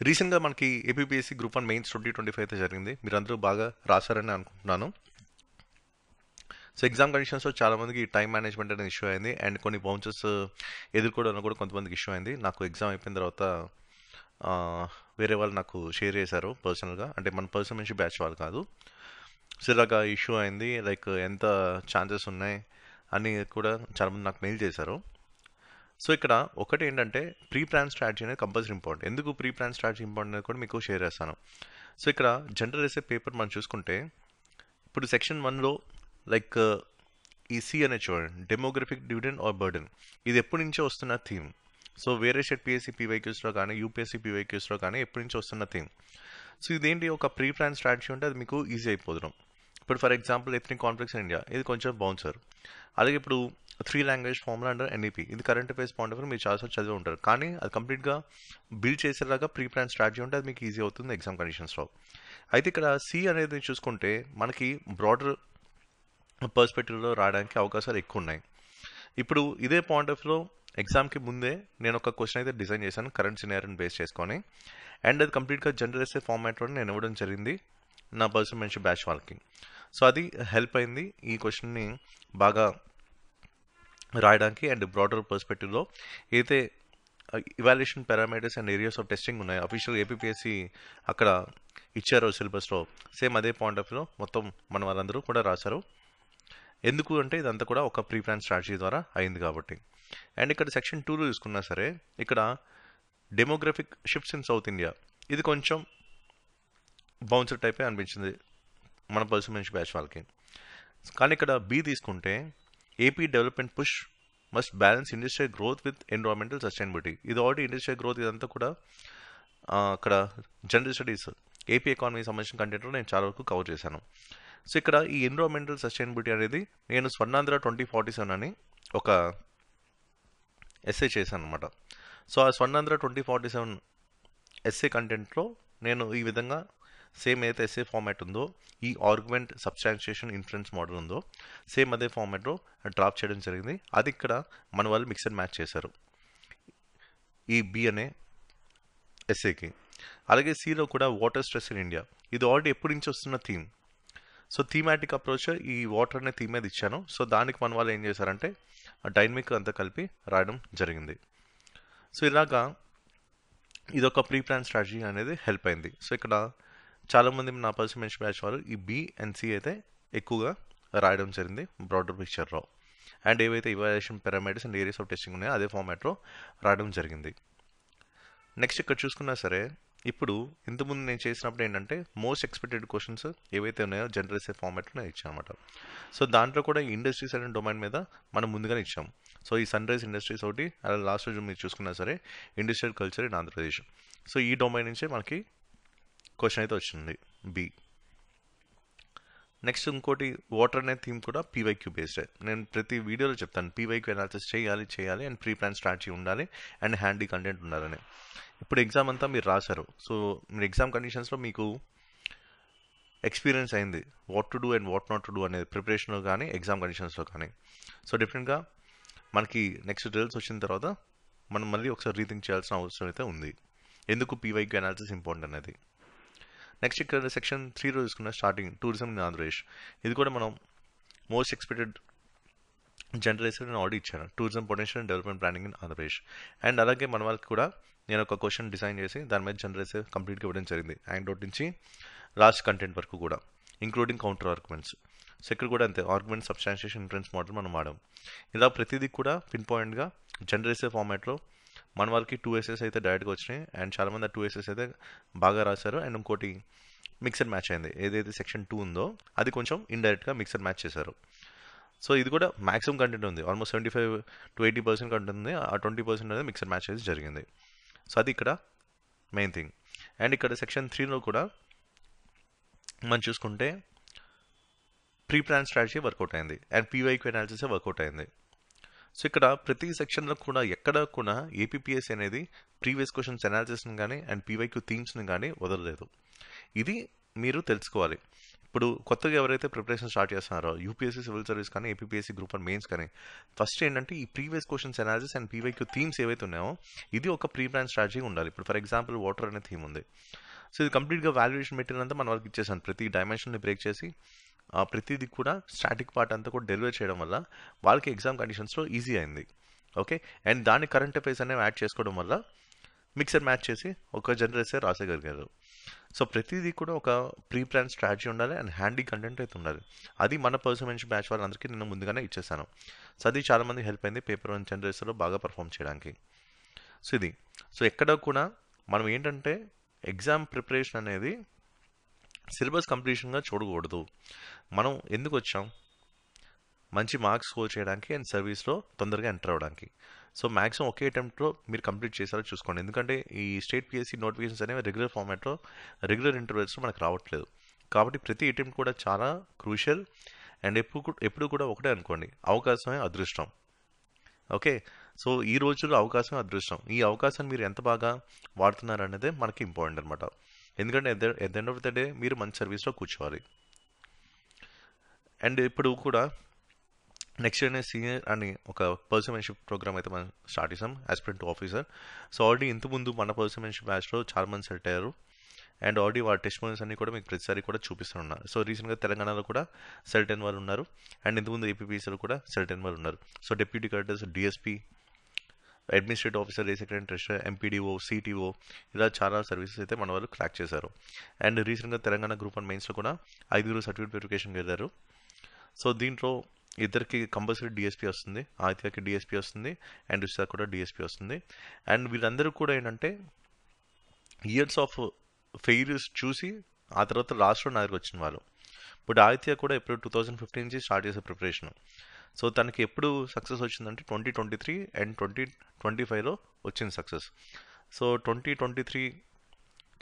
రీసెంట్‌గా మనకి APPSC group 1 mains 2025 అయితే జరిగింది. మీరందరూ బాగా రాసారని అనుకుంటున్నాను. సో, ఎగ్జామ్ కండిషన్స్‌లో చాలా మందికి టైమ్ మేనేజ్‌మెంట్ అనేది ఇష్యూ అయింది. అండ్ కొన్ని బౌన్సెస్ ఎదుర్కోవడంలో కూడా కొంతమందికి ఇష్యూ అయింది. నాకు ఎగ్జామ్ అయిపోయిన తర్వాత వేరే వాళ్ళు నాకు షేర్ చేశారు పర్సనల్‌గా. అంటే మన పర్సనల్ నుంచి బ్యాచ్ వాళ్ళు కాదు. సో, ఇలాగా ఇష్యూ అయింది. లైక్ ఎంత ఛాన్సెస్ ఉన్నాయి అని కూడా చాలామంది నాకు మెయిల్ చేశారు. సో, ఇక్కడ ఒకటేంటంటే ప్రీ ప్లాన్ స్ట్రాటజీ అనేది కంపల్సరీ ఇంపార్టెంట్. ఎందుకు ప్రీ ప్లాన్ స్ట్రాటజీ ఇంపార్టెంట్ అనేది కూడా మీకు షేర్ చేస్తాను. సో, ఇక్కడ జనరల్ ఎస్ఏ పేపర్ మనం చూసుకుంటే ఇప్పుడు సెక్షన్ 1లో లైక్ ఈ సి అనేది చూడండి, డెమోగ్రఫిక్ డివిడెండ్ ఆర్ బర్డెన్. ఇది ఎప్పటి నుంచో వస్తున్న థీమ్. సో వేరే స్టేట్ పిఎస్సి పీవైక్యూస్లో కానీ యూపీఎస్సీ పీవైక్యూస్లో కానీ ఎప్పటి నుంచో వస్తున్న థీమ్. సో ఇదేంటి, ఒక ప్రీ ప్లాన్ స్ట్రాటజీ ఉంటే అది మీకు ఈజీ అయిపోతున్నాం. ఇప్పుడు for example ethnic conflicts in India, ఇది కొంచెం బౌన్సర్. అలాగే ఇప్పుడు 3 లాంగ్వేజ్ ఫార్ములా అండర్ ఎన్ఈపీ, ఇది current affairs point of view మీరు చాలాసార్లు చదివి ఉంటారు. కానీ అది కంప్లీట్గా బిల్డ్ చేసేలాగా ప్రీ ప్లాన్ స్ట్రాటజీ ఉంటే అది మీకు ఈజీ అవుతుంది ఎగ్జామ్ కండిషన్స్లో. అయితే ఇక్కడ సి అనేది చూసుకుంటే మనకి బ్రాడర్ పర్స్పెక్టివ్లో రావడానికి అవకాశాలు ఎక్కువ ఉన్నాయి. ఇప్పుడు ఇదే పాయింట్ ఆఫ్ వ్యూలో ఎగ్జామ్కి ముందే నేను ఒక క్వశ్చన్ అయితే డిజైన్ చేశాను కరెంట్ సినారియోని బేస్ చేసుకొని. అండ్ అది కంప్లీట్గా జనరల్ ఎస్ఏ ఫార్మాట్లో నేను ఇవ్వడం జరిగింది నా పర్సనల్ మంచి బ్యాచ్ వాళ్ళకి. సో అది హెల్ప్ అయింది ఈ క్వశ్చన్ని బాగా రాయడానికి. అండ్ బ్రాడర్ పర్స్పెక్టివ్లో అయితే evaluation parameters and areas of testing ఉన్నాయి అఫీషియల్ ఏపీపీఎస్సీ అక్కడ ఇచ్చారు సిలబస్లో. సేమ్ అదే పాయింట్ ఆఫ్ వ్యూలో మొత్తం మన వాళ్ళందరూ కూడా రాశారు. ఎందుకు అంటే ఇదంతా కూడా ఒక ప్రీ ప్లాన్ స్ట్రాటజీ ద్వారా అయింది కాబట్టి. అండ్ ఇక్కడ సెక్షన్ 2లో చూసుకున్నా సరే ఇక్కడ demographic shifts in south India, ఇది కొంచెం బౌన్సర్ టైపే అనిపించింది మన పర్సన్ నుంచి బ్యాచ్ వాళ్ళకి. కానీ ఇక్కడ బి తీసుకుంటే AP development push must balance industrial growth with environmental sustainability. ఇది ఆల్రెడీ ఇండస్ట్రియల్ గ్రోత్ ఇదంతా కూడా అక్కడ జనరల్ స్టడీస్ ఏపీ ఎకానమీకి సంబంధించిన కంటెంట్లో నేను చాలా వరకు కవర్ చేశాను. సో ఇక్కడ ఈ ఎన్విరాన్మెంటల్ సస్టైనబిలిటీ అనేది నేను స్వర్ణాంధ్ర 2047 అని ఒక ఎస్ఏ చేశాను అనమాట. సో ఆ స్వర్ణాంధ్ర 2047 ఎస్ఏ కంటెంట్లో నేను ఈ విధంగా సేమ్ ఏదైతే ఎస్ఏ ఫార్మాట్ ఉందో, ఈ ఆర్గ్యుమెంట్ సబ్స్టాన్షియేషన్ ఇన్ఫరెన్స్ మోడల్ ఉందో సేమ్ అదే ఫార్మాట్లో డ్రాప్ చేయడం జరిగింది. అది ఇక్కడ మన వాళ్ళు మిక్స్ అండ్ మ్యాచ్ చేశారు ఈ బి అనే ఎస్ఏకి. అలాగే సిలో కూడా వాటర్ స్ట్రెస్ ఇన్ ఇండియా, ఇది ఆల్రెడీ ఎప్పటి నుంచి వస్తున్న థీమ్. సో థీమాటిక్ అప్రోచ్ ఈ వాటర్ అనే థీమ్ మీద ఇచ్చాను. సో దానికి మన వాళ్ళు ఏం చేశారంటే డైనమిక్ అంతా కలిపి రాయడం జరిగింది. సో ఇలాగా ఇదొక ప్రీ ప్లాన్ స్ట్రాటజీ అనేది హెల్ప్ అయింది. సో ఇక్కడ చాలామంది నా పర్సన్ మెన్షన్ బ్యాచ్ వాళ్ళు ఈ బి అండ్ సి అయితే ఎక్కువగా రాయడం జరిగింది బ్రాడర్ పిక్చర్లో. అండ్ ఏవైతే evaluation parameters and areas of testing ఉన్నాయో అదే ఫార్మాట్లో రాయడం జరిగింది. నెక్స్ట్ ఇక్కడ చూసుకున్నా సరే ఇప్పుడు ఇంతకుముందు నేను చేసినప్పుడు ఏంటంటే మోస్ట్ ఎక్స్పెక్టెడ్ క్వశ్చన్స్ ఏవైతే ఉన్నాయో జనరల్ ఎస్ఏ ఫార్మాట్లో నేను ఇచ్చాను అనమాట. సో దాంట్లో కూడా ఇండస్ట్రీస్ అనే డొమైన్ మీద మనం ముందుగానే ఇచ్చాం. సో ఈ సన్ రైజ్ ఇండస్ట్రీస్ ఒకటి, అలా లాస్ట్ రోజు మీరు చూసుకున్నా సరే industrial culture in Andhra Pradesh. So ఈ డొమైన్ నుంచే మనకి క్వశ్చన్ అయితే వచ్చింది బి. నెక్స్ట్ ఇంకోటి వాటర్ అనే థీమ్ కూడా పీవైక్యూ బేస్డ్. నేను ప్రతి వీడియోలో చెప్తాను పీవైక్యూ అనాలిసిస్ చేయాలి అండ్ ప్రీ ప్లాన్ స్ట్రాటజీ ఉండాలి అండ్ హ్యాండీ కంటెంట్ ఉండాలని. ఇప్పుడు ఎగ్జామ్ అంతా మీరు రాశారు. సో మీరు ఎగ్జామ్ కండిషన్స్లో మీకు ఎక్స్పీరియన్స్ అయింది what to do and what not to do అనేది ప్రిపరేషన్లో కానీ ఎగ్జామ్ కండిషన్స్లో కానీ. సో డిఫరెంట్గా మనకి నెక్స్ట్ రిజల్ట్స్ వచ్చిన తర్వాత మనం మళ్ళీ ఒకసారి రీథింక్ చేయాల్సిన అవసరం అయితే ఉంది ఎందుకు పీవైక్యూ అనాలిసిస్ ఇంపార్టెంట్ అనేది. నెక్స్ట్ ఇక్కడ సెక్షన్ 3లో చూసుకున్న స్టార్టింగ్ టూరిజం ఇన్ ఆంధ్రప్రదేశ్, ఇది కూడా మనం మోస్ట్ ఎక్స్పెక్టెడ్ జనరల్ ఎస్ఏ నేను ఆల్రెడీ ఇచ్చాను, tourism potential and development planning in Andhra Pradesh. And అలాగే మన వాళ్ళకి కూడా నేను ఒక క్వశ్చన్ డిజైన్ చేసి దాని మీద జనరల్ ఎస్ఏ కంప్లీట్గా ఇవ్వడం జరిగింది అండ్ ఒకటి నుంచి లాస్ట్ కంటెంట్ వరకు కూడా ఇంక్లూడింగ్ కౌంటర్ ఆర్గ్యుమెంట్స్. సో ఇక్కడ కూడా అంతే ఆర్గ్యుమెంట్ సబ్స్టాన్షియేషన్ ఇన్ఫరెన్స్ మోడల్ మనం వాడాం. ఇలా ప్రతిదీ కూడా పిన్ పాయింట్గా జనరల్ ఎస్ఏ ఫార్మాట్లో మన వాళ్ళకి 2 ఎస్ఎస్ అయితే డైరెక్ట్గా వచ్చినాయి అండ్ చాలామంది ఆ 2 ఎస్ఎస్ అయితే బాగా రాశారు. అండ్ ఇంకోటి మిక్స్ అండ్ మ్యాచ్ అయింది, ఏదైతే సెక్షన్ 2 ఉందో అది కొంచెం ఇండైరెక్ట్గా మిక్స్ అండ్ మ్యాచ్ చేశారు. సో ఇది కూడా మాక్సిమం కంటెంట్ ఉంది, ఆల్మోస్ట్ 75 to 80% కంటెంట్ ఉంది. ఆ 20% అనేది మిక్స్ అండ్ మ్యాచ్ అయితే జరిగింది. సో అది ఇక్కడ మెయిన్ థింగ్. అండ్ ఇక్కడ సెక్షన్ 3లో కూడా మనం చూసుకుంటే ప్రీ ప్లాన్ స్ట్రాటజీ వర్కౌట్ అయింది అండ్ పీవైక్యూ అనాలిసిస్ వర్కౌట్ అయింది. సో ఇక్కడ ప్రతి సెక్షన్లో కూడా ఎక్కడ కూడా ఏపీపీఎస్సీ అనేది ప్రీవియస్ క్వశ్చన్స్ అనాలిసిస్ని కానీ అండ్ పీవైక్యూ థీమ్స్ని కానీ వదలలేదు. ఇది మీరు తెలుసుకోవాలి. ఇప్పుడు కొత్తగా ఎవరైతే ప్రిపరేషన్ స్టార్ట్ చేస్తున్నారో యూపీఎస్సీ సివిల్ సర్వీస్ కానీ ఏపీఎస్సీ గ్రూప్ అండ్ మెయిన్స్ కానీ ఫస్ట్ ఏంటంటే ఈ previous questions analysis and PYQ themes ఏవైతే ఉన్నాయో ఇది ఒక ప్రీ ప్లాన్ స్ట్రాటజీ ఉండాలి. ఇప్పుడు ఫర్ ఎగ్జాంపుల్ వాటర్ అనే థీమ్ ఉంది. సో ఇది కంప్లీట్గా వాల్యుయేషన్ మెటీరియల్ అంతా మన వాళ్ళకి ఇచ్చేసాను. ప్రతి డైమెన్షన్ని బ్రేక్ చేసి ప్రతిదీ కూడా స్టాటిక్ పార్ట్ అంతా కూడా డెలివర్ చేయడం వల్ల వాళ్ళకి ఎగ్జామ్ కండిషన్స్లో ఈజీ అయింది. ఓకే, అండ్ దాన్ని కరెంట్ అఫైర్స్ అనేవి యాడ్ చేసుకోవడం వల్ల మిక్సర్ మ్యాచ్ చేసి ఒక జనరేసర్ రాసేయగలిగారు. సో ప్రతిదీ కూడా ఒక ప్రీ ప్లాన్ స్ట్రాటజీ ఉండాలి అండ్ హ్యాండీ కంటెంట్ అయితే ఉండాలి. అది మన పర్సన్మెన్షిప్ బ్యాచ్ వాళ్ళందరికీ నేను ముందుగానే ఇచ్చేసాను. సో అది చాలామంది హెల్ప్ అయింది పేపర్ వన్ జనరేసర్లో బాగా పర్ఫామ్ చేయడానికి. సో ఇది ఎక్కడ కూడా మనం ఏంటంటే ఎగ్జామ్ ప్రిపరేషన్ అనేది సిలబస్ కంప్లీషన్గా చూడకూడదు. మనం ఎందుకు వచ్చాం? మంచి మార్క్స్ స్కోర్ చేయడానికి అండ్ సర్వీస్లో తొందరగా ఎంటర్ అవ్వడానికి. సో మ్యాక్సిమం ఒకే అటెంప్ట్లో మీరు కంప్లీట్ చేసారో చూసుకోండి. ఎందుకంటే ఈ స్టేట్ పిఎస్సీ నోటిఫికేషన్స్ అనేవి రెగ్యులర్ ఫార్మాట్లో రెగ్యులర్ ఇంటర్వెల్స్లో మనకు రావట్లేదు. కాబట్టి ప్రతి అటెంప్ట్ కూడా చాలా క్రూషియల్ అండ్ ఎప్పుడు కూడా ఒకటే అనుకోండి, అవకాశమే అదృష్టం. ఓకే, సో ఈ రోజుల్లో అవకాశమే అదృష్టం. ఈ అవకాశాన్ని మీరు ఎంత బాగా వాడుతున్నారు అనేది మనకి ఇంపార్టెంట్ అనమాట. ఎందుకంటే at the end of the day మీరు మంచి సర్వీస్లో కూర్చోవాలి. అండ్ ఇప్పుడు కూడా నెక్స్ట్ ఇయర్ సీనియర్ అని ఒక పర్సన్మెన్షిప్ ప్రోగ్రామ్ అయితే మనం స్టార్ట్ చేసాం aspirant to officer. So already ఇంతకుముందు మన పర్సన్మెన్షిప్ బ్యాచ్లో చాలా మంది సెలెక్ట్ అయ్యారు అండ్ ఆల్రెడీ వాటి టెస్టిమోనియల్స్ అన్ని కూడా మీకు ప్రతిసారి కూడా చూపిస్తున్నారు. సో రీసెంట్గా తెలంగాణలో కూడా సెలెక్ట్ అయిన వాళ్ళు ఉన్నారు అండ్ ఇంతకుముందు ఏపీపీసీలో కూడా సెలెక్ట్ అయిన వాళ్ళు ఉన్నారు. So deputy collectors, DSP, administrative officer, race secretary, treasurer, MPDO, CTO ఇలా చాలా సర్వీసెస్ అయితే మన వాళ్ళు క్రాక్ చేశారు. అండ్ రీసెంట్గా తెలంగాణ గ్రూప్ అండ్ మెయిన్స్లో కూడా 5 సర్టిఫికేట్ వెరిఫికేషన్కి వెళ్ళారు. సో దీంట్లో ఇద్దరికి కంపల్సరీ డిఎస్పీ వస్తుంది, ఆదిత్యకి డిఎస్పీ వస్తుంది అండ్ రుషిత కూడా డిఎస్పీ వస్తుంది. అండ్ వీళ్ళందరూ కూడా ఏంటంటే ఇయర్స్ ఆఫ్ ఫెయిల్యూర్స్ చూసి ఆ తర్వాత లాస్ట్లో నా దగ్గరికి వచ్చిన వాళ్ళు. ఇప్పుడు ఆదిత్య కూడా ఎప్పుడు 2015 నుంచి స్టార్ట్ చేసే ప్రిపరేషన్. సో తనకి ఎప్పుడు సక్సెస్ వచ్చిందంటే 2023 అండ్ 2025లో వచ్చింది సక్సెస్. సో 2023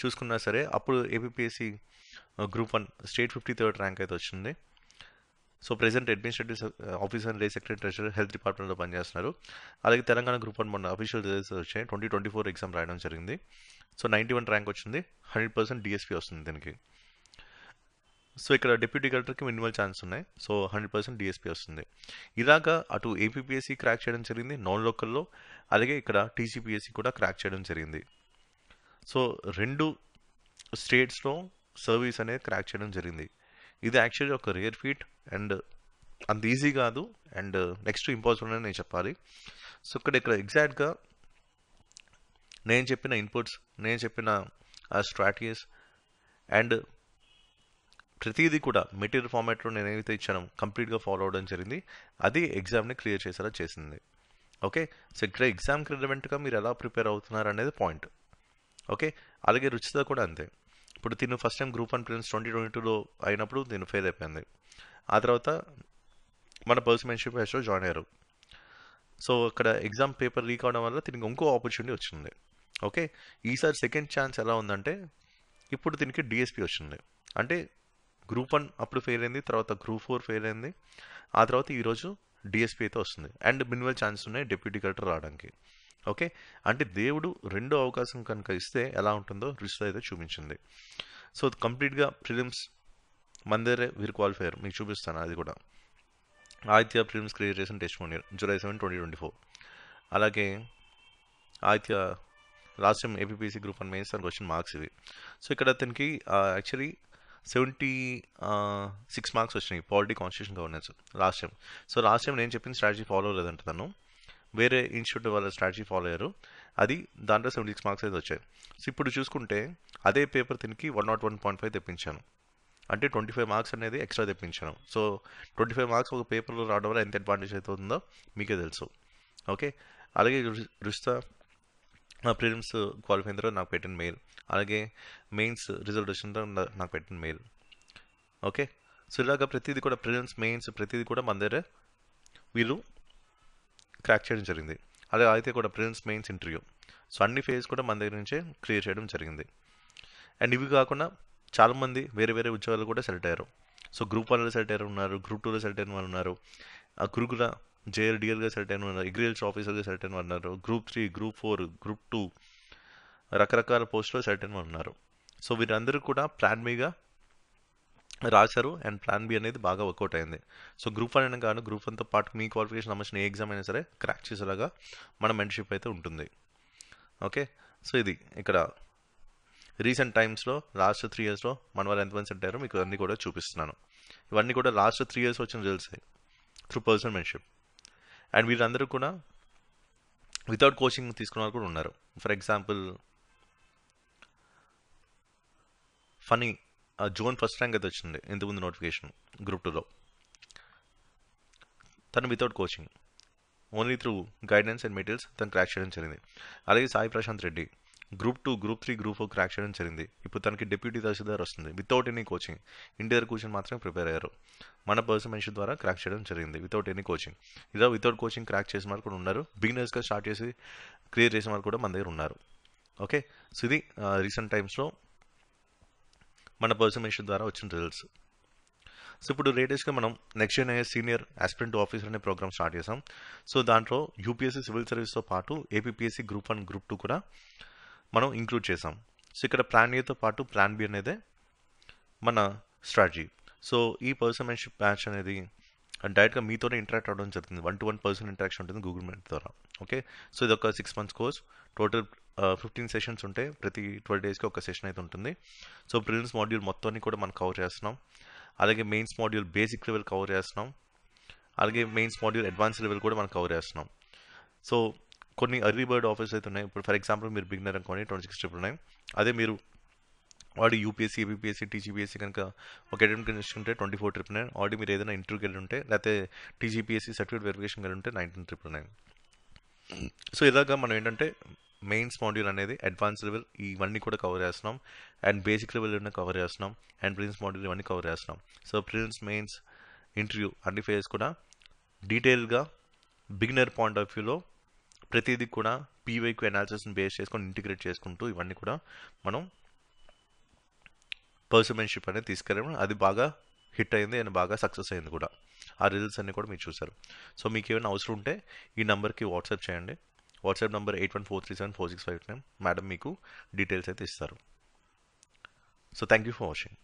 చూసుకున్నా సరే అప్పుడు APSC group 1 state 53rd rank అయితే వచ్చింది. So present administrative officer, race secretary, treasurer, health డిపార్ట్మెంట్లో పనిచేస్తున్నారు. అలాగే తెలంగాణ గ్రూప్ 1 మొన్న అఫీషియల్ రిజల్ట్స్ వచ్చాయి. 2024 ఎగ్జామ్ రాయడం జరిగింది. సో 91 ర్యాంక్ వచ్చింది. 100% డిఎస్పీ వస్తుంది దీనికి. సో ఇక్కడ డిప్యూటీ కలెక్టర్కి మినిమల్ ఛాన్స్ ఉన్నాయి. సో 100% డిఎస్పీ వస్తుంది. ఇలాగా అటు ఏపీపీఎస్సీ క్రాక్ చేయడం జరిగింది నాన్ లోకల్లో, అలాగే ఇక్కడ టీసీపీఎస్సీ కూడా క్రాక్ చేయడం జరిగింది. సో 2 స్టేట్స్లో సర్వీస్ అనేది క్రాక్ చేయడం జరిగింది. ఇది యాక్చువల్లీ ఒక రేర్ ఫీట్ అండ్ అంత ఈజీ కాదు అండ్ నెక్స్ట్ ఇంపాసిబుల్ అని నేను చెప్పాలి. సో ఇక్కడ ఎగ్జాక్ట్గా నేను చెప్పిన ఇన్పుట్స్, నేను చెప్పిన స్ట్రాటజీస్ అండ్ ప్రతిదీ కూడా మెటీరియల్ ఫార్మాట్లో నేను ఏదైతే ఇచ్చానో కంప్లీట్గా ఫాలో అవ్వడం జరిగింది. అది ఎగ్జామ్ని క్లియర్ చేసేలా చేసింది. ఓకే, సో ఇక్కడ ఎగ్జామ్కి రిలవెంట్గా మీరు ఎలా ప్రిపేర్ అవుతున్నారు అనేది పాయింట్. ఓకే, అలాగే రుచిత కూడా అంతే. ఇప్పుడు తిను ఫస్ట్ టైం గ్రూప్ 1 ప్రిలిమ్స్ 2022లో అయినప్పుడు నేను ఫెయిల్ అయిపోయింది. ఆ తర్వాత మన పర్సన్మెన్షిప్ బ్యాచ్లో జాయిన్ అయ్యారు. సో అక్కడ ఎగ్జామ్ పేపర్ లీక్ అవడం వల్ల దీనికి ఇంకో ఆపర్చునిటీ వచ్చింది. ఓకే, ఈసారి సెకండ్ ఛాన్స్ ఎలా ఉందంటే ఇప్పుడు దీనికి డిఎస్పీ వచ్చింది. అంటే గ్రూప్ 1 అప్పుడు ఫెయిల్ అయింది, తర్వాత గ్రూప్ 4 ఫెయిల్ అయింది, ఆ తర్వాత ఈరోజు డిఎస్పీ అయితే వస్తుంది అండ్ మినిమల్ ఛాన్సెస్ ఉన్నాయి డిప్యూటీ కలెక్టర్ రావడానికి. ఓకే, అంటే దేవుడు రెండో అవకాశం కనుక ఇస్తే ఎలా ఉంటుందో రుచిత అయితే చూపించింది. సో కంప్లీట్గా ప్రిలిమ్స్ మందరే వీరు క్వాలిఫైయర్ మీకు చూపిస్తాను. అది కూడా ఆదిత్య ప్రిలిమ్స్ క్లియర్ చేసిన టెస్టిమోనియల్ July 7, 2024. అలాగే Aditya last time APPC group 1 mains దానికి వచ్చిన మార్క్స్ ఇవి. సో ఇక్కడ అతనికి యాక్చువల్లీ 76 మార్క్స్ వచ్చినాయి polity, constitution, governance last time. So last time నేను చెప్పిన స్ట్రాటజీ ఫాలో అవ్వలేదంట తను, వేరే ఇన్స్టిట్యూట్ వాళ్ళ స్ట్రాటజీ ఫాలో అయ్యారు. అది దాంట్లో 76 మార్క్స్ అయితే వచ్చాయి. సో ఇప్పుడు చూసుకుంటే అదే పేపర్ దీనికి 101.5 తెప్పించాను, అంటే 25 మార్క్స్ అనేది ఎక్స్ట్రా తెప్పించాను. సో 25 మార్క్స్ ఒక పేపర్లో రావడం వల్ల ఎంత అడ్వాంటేజ్ అవుతుందో మీకే తెలుసు. ఓకే, అలాగే రుచిత ప్రిలిమ్స్ క్వాలిఫై అయిన తర్వాత నాకు పెట్టిన మెయిల్, అలాగే మెయిన్స్ రిజల్ట్ వచ్చిన తర్వాత నాకు పెట్టిన మెయిల్. ఓకే, సో ఇలాగా ప్రతిదీ కూడా ప్రిలిమ్స్, మెయిన్స్ ప్రతిదీ కూడా మన దగ్గర వీళ్ళు క్రాక్ చేయడం జరిగింది. అలాగే అయితే కూడా ప్రిలిమ్స్, మెయిన్స్, ఇంటర్వ్యూ, సో అన్ని ఫేజ్ కూడా మన దగ్గర నుంచే క్లియర్ చేయడం జరిగింది. అండ్ ఇవి కాకుండా చాలామంది వేరే వేరే ఉద్యోగాలు కూడా సెలెక్ట్ అయ్యారు. సో గ్రూప్ 1లో సెలెక్ట్ అయ్యారు ఉన్నారు, గ్రూప్ 2లో సెలెక్ట్ అయిన వాళ్ళు ఉన్నారు, గురుకుల జేఎల్ డిఎల్గా సెలెక్ట్ అయిన ఉన్నారు, అగ్రికల్చర్ ఆఫీసర్గా సెలెక్ట్ అయిన వాళ్ళు ఉన్నారు, గ్రూప్ 3, గ్రూప్ 4, గ్రూప్ 2 రకరకాల పోస్టులో సెలెక్ట్ అయిన వాళ్ళు ఉన్నారు. సో వీరందరూ కూడా ప్లాన్ మీగా రాశారు అండ్ ప్లాన్ బి అనేది బాగా వర్కౌట్ అయింది. సో గ్రూప్ 1 అయినా కాదు, గ్రూప్ 1తో పాటు మీ క్వాలిఫికేషన్ సంబంధించిన ఏ ఎగ్జామ్ అయినా సరే క్రాక్ చేసేలాగా మన మెంటర్షిప్ అయితే ఉంటుంది. ఓకే. సో ఇది ఇక్కడ రీసెంట్ టైమ్స్లో లాస్ట్ 3 ఇయర్స్లో మన వాళ్ళు ఎంతమంది సెట్ అయ్యారో మీకు అన్నీ కూడా చూపిస్తున్నాను. ఇవన్నీ కూడా లాస్ట్ 3 ఇయర్స్ వచ్చిన results through personal mentorship. And వీళ్ళందరూ కూడా వితౌట్ కోచింగ్ తీసుకున్న వాళ్ళు కూడా ఉన్నారు. For example Phani zone first rank అయితే వచ్చింది ఇంతకుముందు నోటిఫికేషన్ గ్రూప్ 2లో. తను without coaching only through guidance and materials తను క్రాక్ చేయడం జరిగింది. అలాగే Sai Prashanth Reddy group 2, group 3, group 4 crack చేయడం జరిగింది. ఇప్పుడు తనకి డిప్యూటీ తహసీల్దార్ వస్తుంది వితౌట్ ఎనీ కోచింగ్. ఇంటి కూర్చొని మాత్రమే ప్రిపేర్ అయ్యారు. మన పర్సన్ మెన్షన్ ద్వారా క్రాక్ చేయడం జరిగింది వితౌట్ ఎనీ కోచింగ్. ఇలా వితౌట్ కోచింగ్ క్రాక్ చేసిన వాళ్ళు కూడా ఉన్నారు. బిగినర్స్గా స్టార్ట్ చేసి క్లియర్ చేసిన వాళ్ళు కూడా మన దగ్గర ఉన్నారు. ఓకే. సో ఇది రీసెంట్ టైమ్స్లో మన పర్సన్ మెన్షన్ ద్వారా వచ్చిన రిజల్ట్స్. సో ఇప్పుడు లేటెస్ట్గా మనం next gen senior aspirant officer అనే ప్రోగ్రామ్ స్టార్ట్ చేసాం. సో దాంట్లో యూపీఎస్సీ సివిల్ సర్వీస్తో పాటు ఏపీపీఎస్సీ గ్రూప్ 1, గ్రూప్ 2 కూడా మనం ఇంక్లూడ్ చేసాం. సో ఇక్కడ ప్లాన్ ఏతో పాటు ప్లాన్ బి అనేదే మన స్ట్రాటజీ. సో ఈ పర్సన్ మెంటర్షిప్ బ్యాచ్ అనేది డైరెక్ట్గా మీతోనే ఇంటరాక్ట్ అవ్వడం జరుగుతుంది. 1-to-1 పర్సన్ ఇంటరాక్షన్ ఉంటుంది గూగుల్ మీట్ ద్వారా. ఓకే. సో ఇది ఒక 6 months కోర్స్. టోటల్ 15 సెషన్స్ ఉంటాయి. ప్రతి 12 daysకి ఒక సెషన్ అయితే ఉంటుంది. సో ప్రిలిమ్స్ మాడ్యూల్ మొత్తాన్ని కూడా మనం కవర్ చేస్తున్నాం. అలాగే mains module basic level cover చేస్తున్నాం. అలాగే మెయిన్స్ మాడ్యూల్ అడ్వాన్స్ లెవెల్ కూడా మనం కవర్ చేస్తున్నాం. సో కొన్ని ఎర్లీ బర్డ్ ఆఫర్స్ అయితే ఉన్నాయి. ఇప్పుడు ఫర్ ఎగ్జాంపుల్ మీరు బిగినర్ అనుకోండి 26,999. అదే మీరు ఆల్రెడీ యూపీఎస్సీ, ఏపీపీఎస్సీ, టీజీపీఎస్సీ కనుక ఒక అటెంప్ట్ చేసుకుంటే 24,999. ఆల్రెడీ మీరు ఏదైనా ఇంటర్వ్యూకి వెళ్ళి ఉంటే లేకపోతే టీజీపీఎస్సీ సర్టిఫికేట్ వెరిఫికేషన్ వెళ్ళి ఉంటే 19,999. సో ఇలాగా మనం ఏంటంటే మెయిన్స్ మాడ్యూల్ అనేది అడ్వాన్స్ లెవెల్ ఇవన్నీ కూడా కవర్ చేస్తున్నాం. అండ్ బేసిక్ లెవెల్ కవర్ చేస్తున్నాం. అండ్ ప్రిలిమ్స్ మాడ్యూల్ ఇవన్నీ కవర్ చేస్తున్నాం. సో ప్రిలిమ్స్, మెయిన్స్, ఇంటర్వ్యూ అన్ని ఫేజ్ కూడా డీటెయిల్గా బిగినర్ పాయింట్ ఆఫ్ వ్యూలో ప్రతిదీ కూడా పీవైక్యూ అనాలిసిస్ని బేస్ చేసుకొని ఇంటిగ్రేట్ చేసుకుంటూ ఇవన్నీ కూడా మనం పర్సన్ మెంటర్షిప్ అనేది తీసుకెళ్ళాము. అది బాగా హిట్ అయింది అండ్ బాగా సక్సెస్ అయింది కూడా. ఆ రిజల్ట్స్ అన్నీ కూడా మీరు చూసారు. సో మీకు ఏమైనా అవసరం ఉంటే ఈ నెంబర్కి వాట్సాప్ చేయండి. WhatsApp number 81437465. మేడం మీకు డీటెయిల్స్ అయితే ఇస్తారు. So thank you for watching.